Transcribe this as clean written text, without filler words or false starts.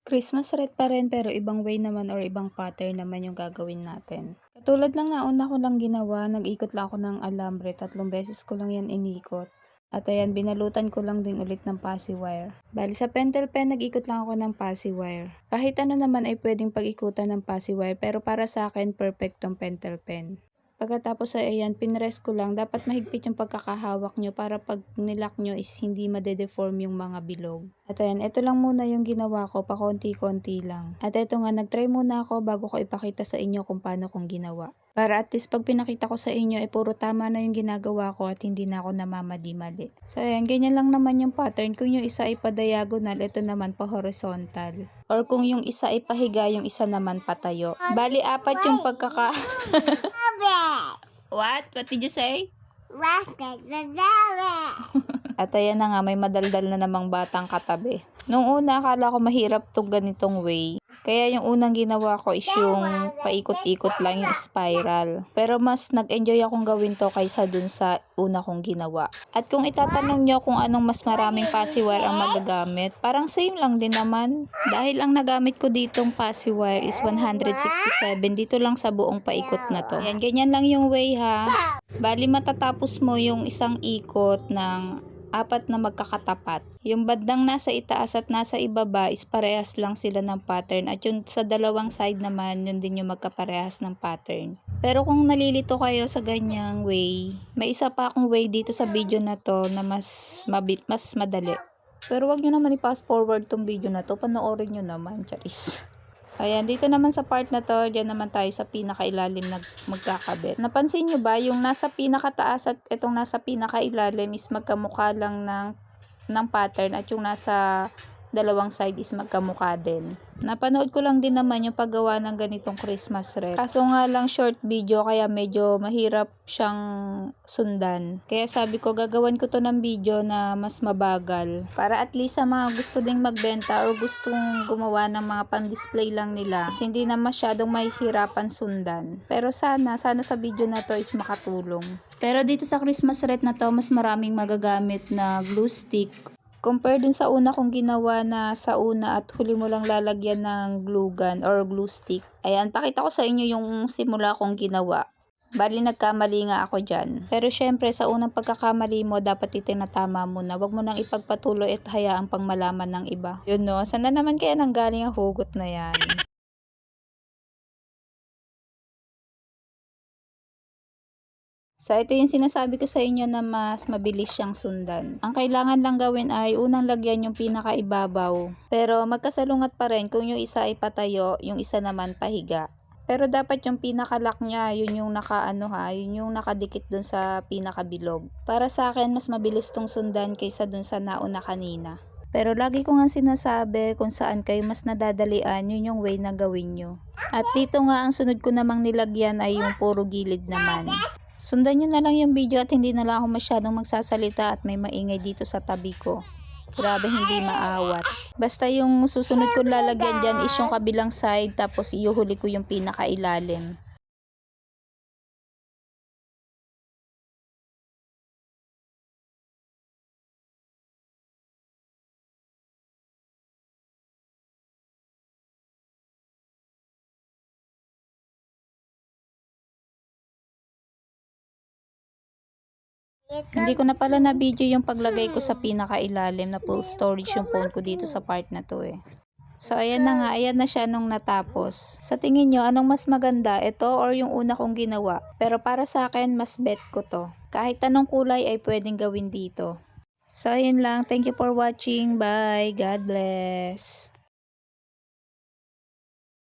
Christmas wreath pa rin pero ibang way naman or ibang pattern naman yung gagawin natin. Katulad lang na una ko lang ginawa, nag-ikot lang ako ng alambre, 3 beses ko lang yan inikot. At ayan, binalutan ko lang din ulit ng pasi wire. Bali sa pentel pen, nag-ikot lang ako ng pasi wire. Kahit ano naman ay pwedeng pag-ikutan ng pasi wire pero para sa akin, perfect tong pentel pen. Pagkatapos ay ayan, pinrest ko lang. Dapat mahigpit yung pagkakahawak nyo para pag nilock nyo is hindi madedeform yung mga bilog. At ayan, ito lang muna yung ginawa ko, pa konti-konti lang. At ito nga, nagtry muna ako bago ko ipakita sa inyo kung paano kong ginawa. Para at least pag pinakita ko sa inyo, puro tama na yung ginagawa ko at hindi na ako namamadi-mali. So ayan, ganyan lang naman yung pattern. Kung yung isa ay pa-diagonal, ito naman pa-horizontal. Or kung yung isa ay pahiga, yung isa naman patayo. Bali, apat yung pagkaka... What? What did you say? At ayan na nga, may madaldal na namang batang katabi. Nung una, akala ko mahirap tong ganitong way. Kaya yung unang ginawa ko is yung paikot-ikot lang yung spiral. Pero mas nag-enjoy akong gawin to kaysa dun sa una kong ginawa. At kung itatanong nyo kung anong mas maraming pasi wire ang magagamit, parang same lang din naman. Dahil ang nagamit ko ditong pasi wire is 167 dito lang sa buong paikot na to. Ayan, ganyan lang yung way ha. Bali matatapos mo yung isang ikot ng 4 na magkakatapat. Yung bandang nasa itaas at nasa ibaba is parehas lang sila ng pattern at yung sa dalawang side naman yun din yung magkaparehas ng pattern. Pero kung nalilito kayo sa ganyang way, may isa pa akong way dito sa video na to na mas madali. Pero wag nyo naman i-fast forward tong video na to, panoorin nyo naman, charis. Ayan, dito naman sa part na to, dyan naman tayo sa pinakailalim na magkakabit. Napansin nyo ba, yung nasa pinakataas at itong nasa pinakailalim is magkamukha lang ng pattern at yung nasa dalawang side is magkamukha din. Napanood ko lang din naman yung paggawa ng ganitong Christmas wreath. Kaso nga lang short video kaya medyo mahirap siyang sundan. Kaya sabi ko gagawan ko to ng video na mas mabagal. Para at least sa mga gusto ding magbenta o gustong gumawa ng mga pang-display lang nila is hindi na masyadong mahihirapan sundan. Pero sana sa video na to is makatulong. Pero dito sa Christmas wreath na to mas maraming magagamit na glue stick. Compare dun sa una kong ginawa na sa una at huli mo lang lalagyan ng glue gun or glue stick. Ayan, pakita ko sa inyo yung simula kong ginawa. Bali nagkamali nga ako dyan. Pero syempre sa unang pagkakamali mo dapat itinatama mo na. Huwag mo nang ipagpatuloy at hayaang pang malaman ng iba. Yun no, sana naman kaya nanggaling ang hugot na yan. So, ito yung sinasabi ko sa inyo na mas mabilis siyang sundan. Ang kailangan lang gawin ay unang lagyan yung pinakaibabaw. Pero magkasalungat pa rin kung yung isa ay patayo, yung isa naman pahiga. Pero dapat yung pinakalock niya, yun yung yun yung nakadikit dun sa pinakabilog. Para sa akin, mas mabilis tong sundan kaysa dun sa nauna kanina. Pero lagi ko nga sinasabi kung saan kayo mas nadadalian, yun yung way na gawin nyo. At dito nga ang sunod ko namang nilagyan ay yung puro gilid naman. Sundan nyo na lang yung video at hindi na lang ako masyadong magsasalita at may maingay dito sa tabi ko. Grabe hindi maawat. Basta yung susunod ko lalagyan dyan is yung kabilang side tapos iuhuli ko yung pinakailalim. Hindi ko na pala na video yung paglagay ko sa pinakailalim na full storage yung phone ko dito sa part na to eh. So ayan na nga, ayan na siya nung natapos. Sa tingin nyo, anong mas maganda? Ito or yung una kong ginawa? Pero para sa akin, mas bet ko to. Kahit anong kulay ay pwedeng gawin dito. So ayan lang, thank you for watching, bye, God bless.